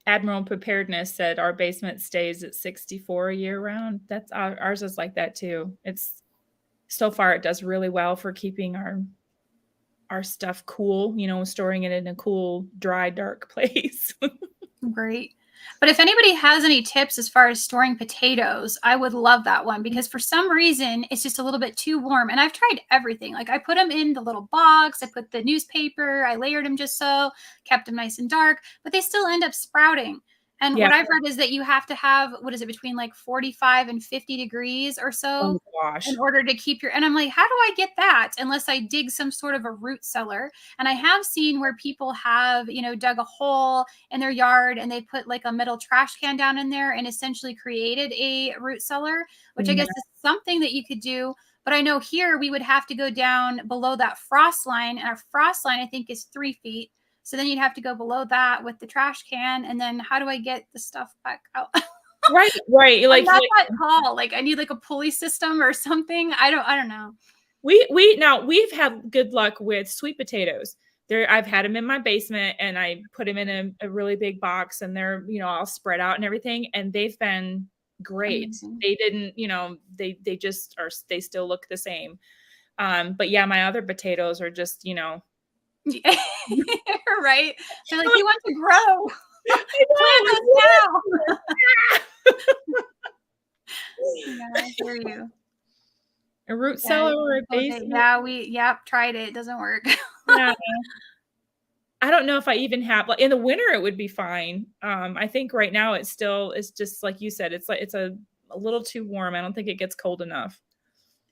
Admiral Preparedness said our basement stays at 64 year round. That's ours is like that too. It's so far it does really well for keeping our stuff cool, storing it in a cool, dry, dark place. Great. But if anybody has any tips as far as storing potatoes, I would love that one because for some reason it's just a little bit too warm. And I've tried everything. Like I put them in the little box, I put the newspaper, I layered them just so, kept them nice and dark, but they still end up sprouting. And Yeah. what I've read is that you have to have, what is it, between like 45 and 50 degrees or so Oh gosh. in order to keep your, and I'm like, how do I get that unless I dig some sort of a root cellar? And I have seen where people have, dug a hole in their yard and they put like a metal trash can down in there and essentially created a root cellar, which I Yeah. guess is something that you could do. But I know here we would have to go down below that frost line, and our frost line I think is 3 feet. So then you'd have to go below that with the trash can, and then how do I get the stuff back out? Right, right. I'm Like not that tall. Like I need like a pulley system or something. I don't know. we've had good luck with sweet potatoes. I've had them in my basement and I put them in a really big box and they're, all spread out and everything. And they've been great. Amazing. They didn't, they just are, they still look the same. But yeah, my other potatoes are just, Yeah. Right. They're like, I we want to grow. Plant us know, now. Yeah, I hear you. a root Yeah, cellar or a okay. basement. Yeah, tried it. It doesn't work. Yeah. I don't know if I even have like in the winter it would be fine. I think right now it's just like you said, it's like it's a little too warm. I don't think it gets cold enough.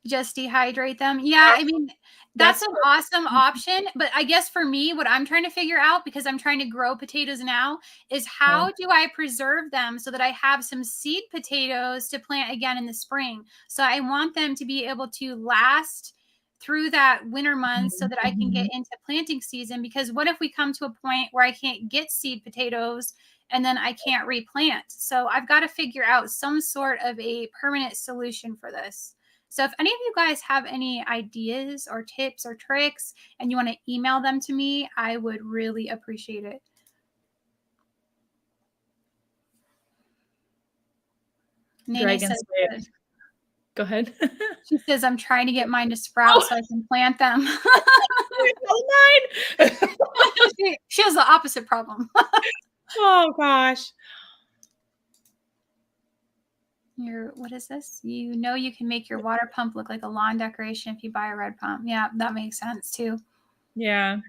Just dehydrate them. Yeah, I mean, that's That's an awesome option, but I guess for me, what I'm trying to figure out, because I'm trying to grow potatoes now, is how do I preserve them so that I have some seed potatoes to plant again in the spring? So I want them to be able to last through that winter months so that I can get Mhm. into planting season, because what if we come to a point where I can't get seed potatoes and then I can't replant? So I've got to figure out some sort of a permanent solution for this. So if any of you guys have any ideas or tips or tricks and you want to email them to me, I would really appreciate it. Nene Dragon says, spray. Go ahead. she says, I'm trying to get mine to sprout Oh, so I can plant them. mine. She has the opposite problem. Oh gosh. What is this? You know, you can make your water pump look like a lawn decoration if you buy a red pump. Yeah, that makes sense too. Yeah.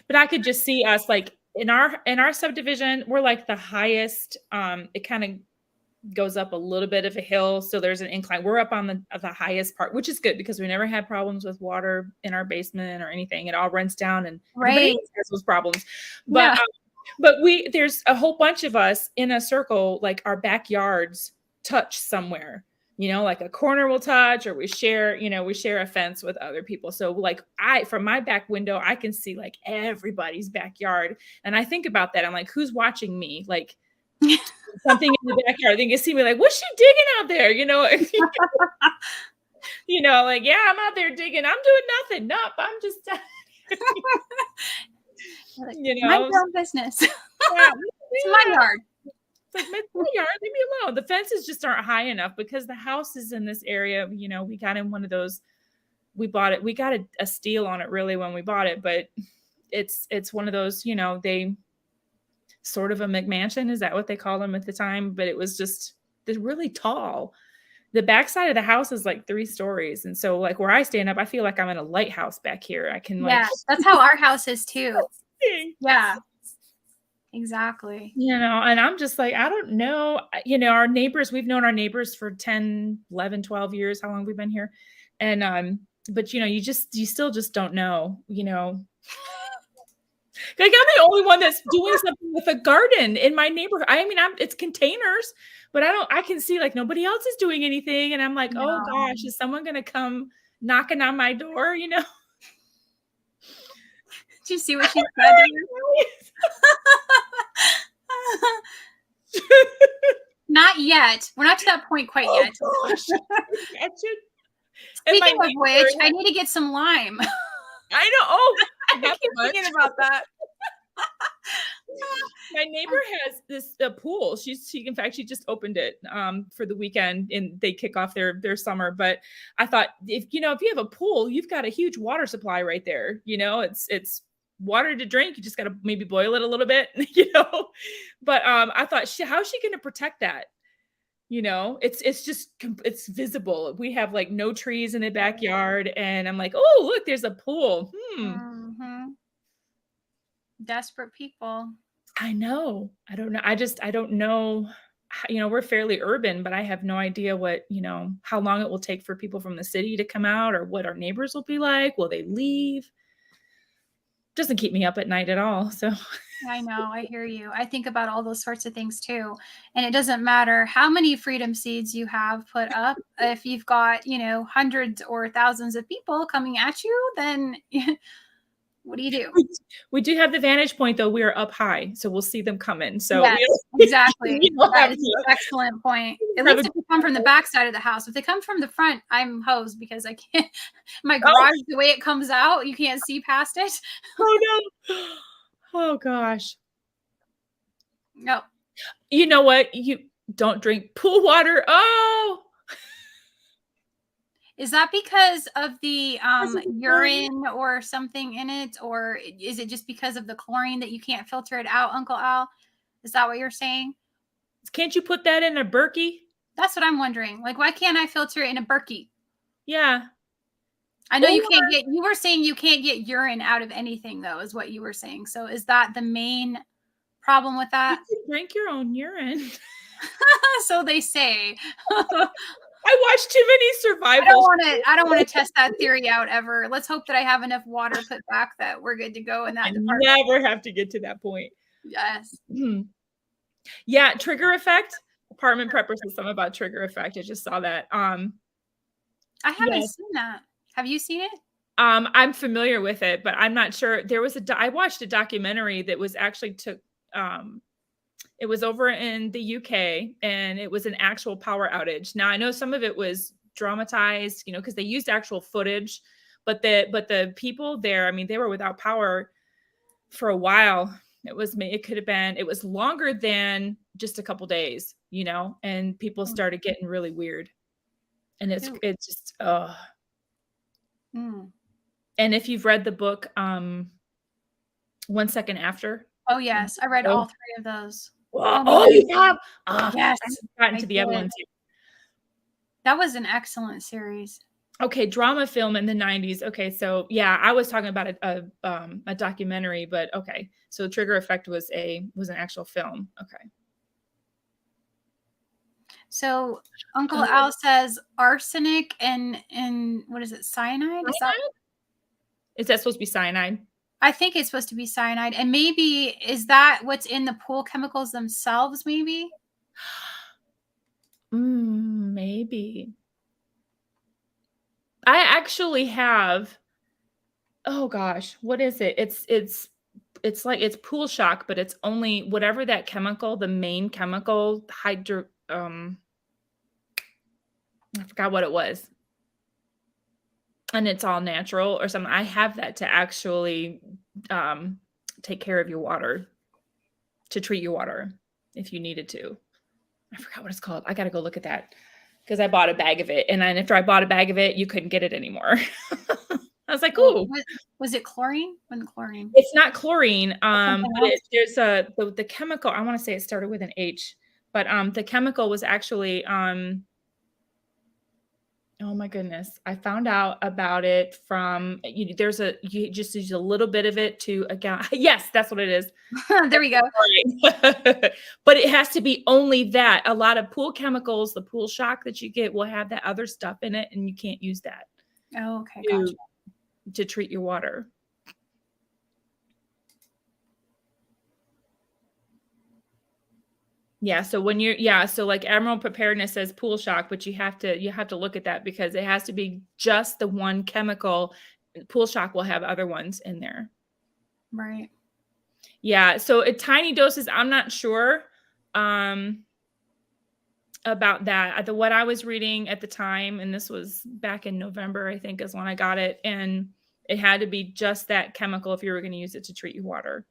But I could just see us like in our subdivision, we're like the highest. It kind of goes up a little bit of a hill, so there's an incline. We're up on the highest part, which is good because we never had problems with water in our basement or anything. It all runs down, and everybody Right. has those problems. Yeah. But there's a whole bunch of us in a circle, like our backyards touch somewhere. Like a corner will touch, or we share a fence with other people. So like from my back window, I can see like everybody's backyard. And I think about that. I'm like, who's watching me? Like something in the backyard. They can see me like, what's she digging out there? Like, yeah, I'm out there digging. I'm doing nothing. Nope. I'm just, mind your own business. Yeah, it's my yard. It's like, my yard, leave me alone. The fences just aren't high enough because the house is in this area. We got in one of those. We bought it. We got a steal on it really when we bought it, but it's one of those. They sort of a McMansion. Is that what they call them at the time? But it was just they're really tall. The backside of the house is like 3 stories, and so like where I stand up, I feel like I'm in a lighthouse back here. I can like that's how our house is too. Yeah. Exactly. And I'm just like, I don't know, our neighbors, we've known our neighbors for 10, 11, 12 years, how long we've been here. And, but you still just don't know, like I'm the only one that's doing something with a garden in my neighborhood. I mean, it's containers, but I can see like nobody else is doing anything. And I'm like, oh gosh, is someone going to come knocking on my door? Did you see what she said? Not yet. We're not to that point quite yet. Speaking of which, I need to get some lime. I know. Oh, I keep thinking about that. My neighbor has this pool. She in fact she just opened it for the weekend, and they kick off their summer. But I thought if you have a pool, you've got a huge water supply right there. It's water to drink. You just got to maybe boil it a little bit, But I thought, how's she going to protect that? It's visible. We have like no trees in the backyard, and I'm like, oh, look, there's a pool. Mm-hmm. Desperate people. I know. I don't know. I don't know. We're fairly urban, but I have no idea what, how long it will take for people from the city to come out, or what our neighbors will be like. Will they leave? Doesn't keep me up at night at all. So I know. I hear you. I think about all those sorts of things too. And it doesn't matter how many freedom seeds you have put up. If you've got, hundreds or thousands of people coming at you, then what do you do? We do have the vantage point, though. We are up high, so we'll see them coming. So yes, exactly. That is an excellent point. At least if they come from the back side of the house. If they come from the front, I'm hosed because I can't. My garage, the way it comes out, you can't see past it. Oh no! Oh gosh. No. You know what? You don't drink pool water. Oh. Is that because of the urine or something in it? Or is it just because of the chlorine that you can't filter it out, Uncle Al? Is that what you're saying? Can't you put that in a Berkey? That's what I'm wondering. Like, why can't I filter it in a Berkey? Yeah. I know you were saying you can't get urine out of anything, though, is what you were saying. So is that the main problem with that? You can drink your own urine. So they say. I watch too many survival. I don't want to test that theory out ever. Let's hope that I have enough water put back that we're good to go in that department. Never have to get to that point. Yes. Yeah, trigger effect. Apartment Prepper says something about trigger effect. I just saw that. I haven't seen that. Have you seen it? I'm familiar with it, but I'm not sure. There was I watched a documentary that was actually it was over in the UK, and it was an actual power outage. Now I know some of it was dramatized, you know, because they used actual footage, but the people there, I mean, they were without power for a while. It was longer than just a couple days, you know, and people started getting really weird. And Ooh. it's just Mm. and if you've read the book 1 Second After. Oh, yes. I read all 3 of those. Well, Oh my oh, goodness. you have? I Yes, haven't gotten I to the other did. ones yet. That was an excellent series. Okay, drama film in the 90s. Okay, so yeah, I was talking about a documentary, but okay. So Trigger Effect was an actual film. Okay. So Uncle Uh, Al says arsenic and what is it, cyanide? Is that Cyanide? Is that supposed to be cyanide? I think it's supposed to be cyanide. And maybe is that what's in the pool chemicals themselves, maybe? Maybe. I actually have, oh gosh, what is it? It's like it's pool shock, but it's only whatever that chemical, the main chemical, I forgot what it was. And it's all natural or something. I have that to actually um take care of your water, to treat your water if you needed to. I forgot what it's called. I gotta go look at that because I bought a bag of it. And then after I bought a bag of it, you couldn't get it anymore. I was like, Oh, ooh. was it chlorine? Wasn't chlorine. It's not chlorine, That's something but else. there's the chemical. I want to say it started with an H, but the chemical was actually oh my goodness, I found out about it from you just use a little bit of it to account. Yes, that's what it is. There we go. But it has to be only that. A lot of pool chemicals, the pool shock that you get will have that other stuff in it, and you can't use that Oh, okay, to gotcha. to treat your water. Yeah, so so like Admiral Preparedness says pool shock, but you have to look at that because it has to be just the one chemical. Pool shock will have other ones in there. Right. Yeah, so at tiny doses, I'm not sure about that. What I was reading at the time, and this was back in November, I think is when I got it, and it had to be just that chemical if you were going to use it to treat your water.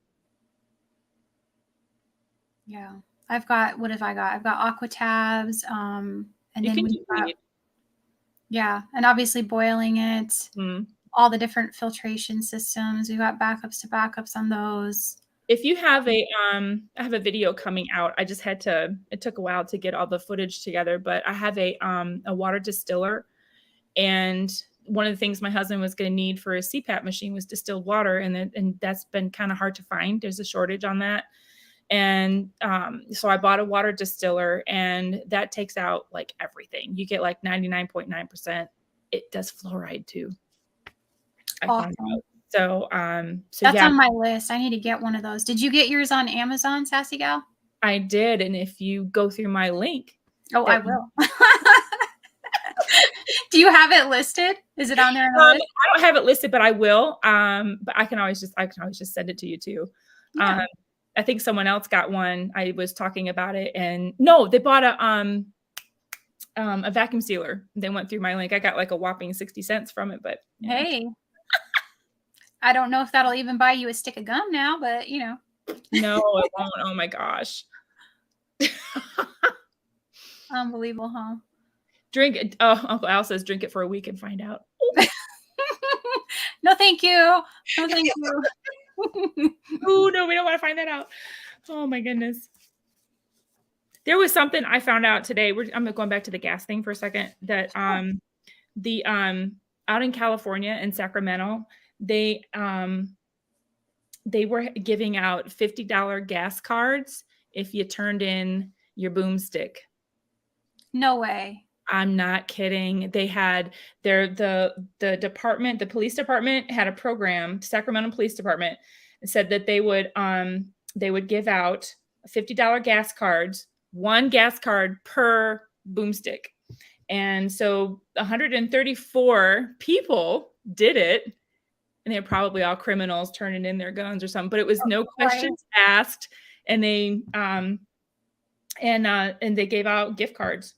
Yeah. What have I got? I've got aqua tabs, and You then can we've do got, bleed. yeah, and obviously boiling it, Mm. all the different filtration systems. We've got backups to backups on those. If you have I have a video coming out. It took a while to get all the footage together, but I have a water distiller, and one of the things my husband was going to need for his CPAP machine was distilled water, and that's been kind of hard to find. There's a shortage on that. And so I bought a water distiller, and that takes out like everything. You get like 99.9%. It does fluoride too. I found Awesome. out. So That's yeah, on my list. I need to get one of those. Did you get yours on Amazon, Sassy Gal? I did. And if you go through my link, Oh, I that will. Do you have it listed? Is it on there on the list? I don't have it listed, but I will. But I can always just send it to you too. Yeah. I think someone else got one. I was talking about it, and no, they bought a vacuum sealer. They went through my link. I got like a whopping 60 cents from it, but yeah. Hey. I don't know if that'll even buy you a stick of gum now, but you know. No, it won't. Oh my gosh. Unbelievable, huh? Drink it. Oh, Uncle Al says drink it for a week and find out. No, thank you. No, thank you. Oh no, we don't want to find that out. Oh my goodness. There was something I found out today. I'm going back to the gas thing for a second. That the out in California in Sacramento, they were giving out $50 gas cards if you turned in your boomstick. No way. I'm not kidding. They had the department, the police department had a program, Sacramento Police Department, said that they would give out $50 gas cards, one gas card per boomstick. And so 134 people did it, and they're probably all criminals turning in their guns or something, but it was no questions asked. And they and they gave out gift cards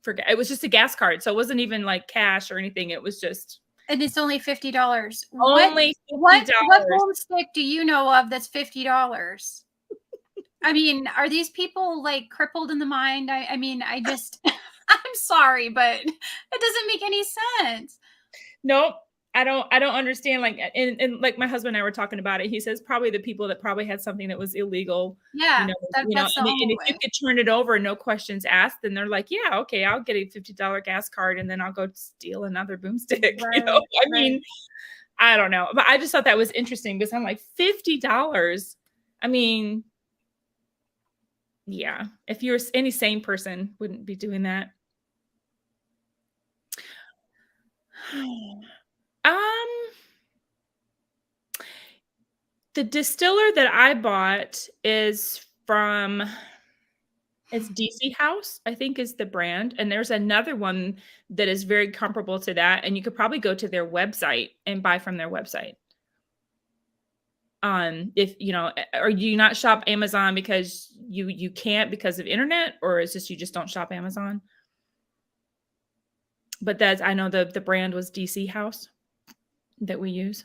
forget. It was just a gas card, so it wasn't even like cash or anything. It was just And it's only $50. only What $50. boomstick do you know of that's $50? I mean, are these people like crippled in the mind? I mean, I just I'm sorry, but it doesn't make any sense. Nope. I don't understand, like, and like my husband and I were talking about it. He says probably the people that probably had something that was illegal, Yeah, that's the and only if you way. could turn it over, no questions asked, then they're like, yeah, okay, I'll get a $50 gas card and then I'll go steal another boomstick. Right, I right. mean, I don't know. But I just thought that was interesting because I'm like, $50. I mean, yeah, if you're any sane person wouldn't be doing that. Um, the distiller that I bought is from it's DC House, I think is the brand, and there's another one that is very comparable to that, and you could probably go to their website and buy from their website. If or do you not shop Amazon because you can't because of internet, or is just you just don't shop Amazon? But that's I know the brand was DC House that we use.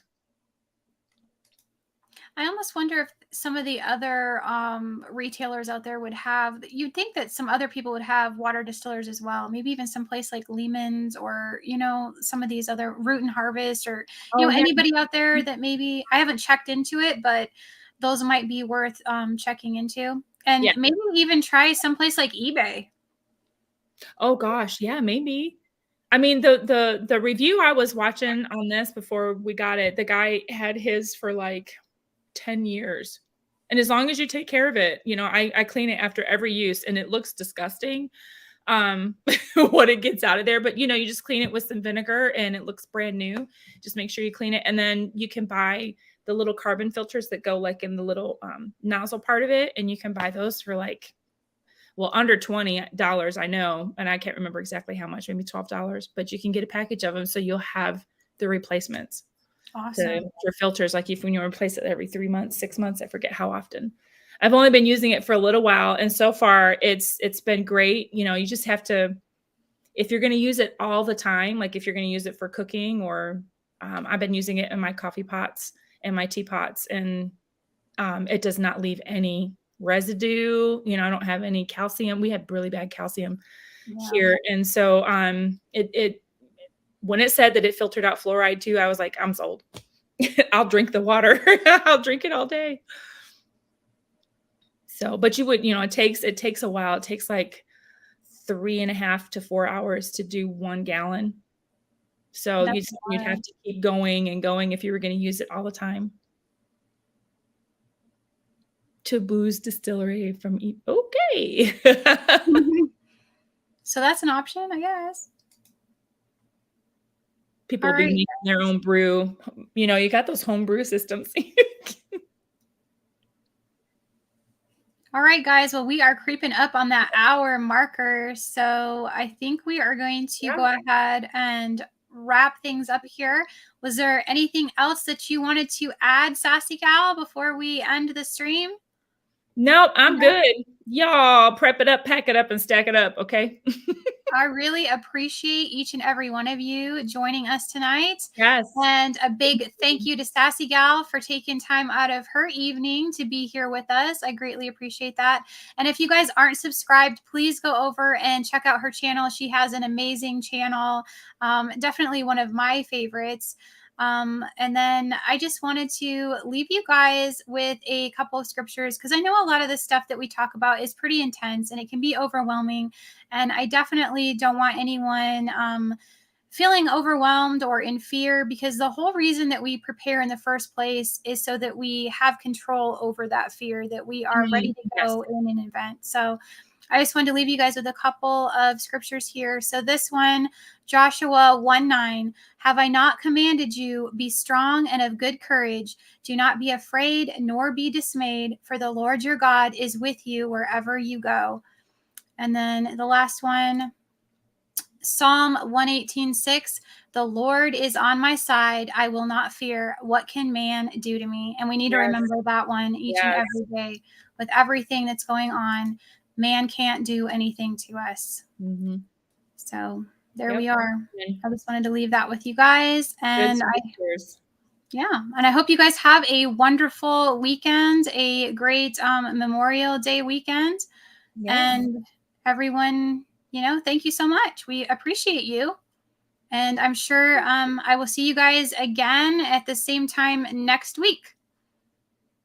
I almost wonder if some of the other retailers out there would have, you'd think that some other people would have water distillers as well. Maybe even some place like Lehman's or, some of these other Root and Harvest or, Oh, yeah. anybody out there that maybe I haven't checked into it, but those might be worth checking into. And Yeah. maybe even try someplace like eBay. Oh gosh, yeah, maybe. I mean, the review I was watching on this before we got it, the guy had his for like 10 years. And as long as you take care of it, I clean it after every use and it looks disgusting. What it gets out of there, but you just clean it with some vinegar and it looks brand new. Just make sure you clean it, and then you can buy the little carbon filters that go like in the little nozzle part of it, and you can buy those for like under $20, I know, and I can't remember exactly how much, maybe $12, but you can get a package of them so you'll have the replacements Awesome. for filters. Like if when you replace it every 3 months, 6 months, I forget how often. I've only been using it for a little while, and so far it's been great. You just have to, if you're going to use it all the time, like if you're going to use it for cooking, or I've been using it in my coffee pots and my teapots, and it does not leave any residue. I don't have any calcium. We had really bad calcium Yeah. here, and so it when it said that it filtered out fluoride too, I was like, I'm sold. I'll drink the water. I'll drink it all day. So, but you would, it takes a while. It takes like 3.5 to 4 hours to do 1 gallon. So you'd have to keep going and going if you were going to use it all the time. To Booze Distillery from okay. So that's an option, I guess. People All will be right. making their own brew. You got those home brew systems. All right, guys. Well, we are creeping up on that hour marker. So I think we are going to go ahead and wrap things up here. Was there anything else that you wanted to add, Sassy Gal, before we end the stream? Nope, I'm good. Y'all prep it up, pack it up, and stack it up, okay? I really appreciate each and every one of you joining us tonight. Yes. And a big thank you to Sassy Gal for taking time out of her evening to be here with us. I greatly appreciate that. And if you guys aren't subscribed, please go over and check out her channel. She has an amazing channel, definitely one of my favorites. And then I just wanted to leave you guys with a couple of scriptures because I know a lot of the stuff that we talk about is pretty intense and it can be overwhelming. And I definitely don't want anyone feeling overwhelmed or in fear, because the whole reason that we prepare in the first place is so that we have control over that fear, that we are ready to go in an event. So I just wanted to leave you guys with a couple of scriptures here. So this one, Joshua 1:9, have I not commanded you, be strong and of good courage. Do not be afraid nor be dismayed, for the Lord your God is with you wherever you go. And then the last one, Psalm 118:6, the Lord is on my side. I will not fear. What can man do to me? And we need to remember that one each and every day. With everything that's going on, man can't do anything to us. Mm-hmm. So there Yep. we are. And I just wanted to leave that with you guys. good And scriptures. yeah, and I hope you guys have a wonderful weekend, a great Memorial Day weekend. Yes. And everyone, thank you so much. We appreciate you. And I'm sure I will see you guys again at the same time next week.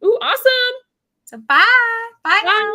Ooh, awesome. So bye. Bye now. Bye.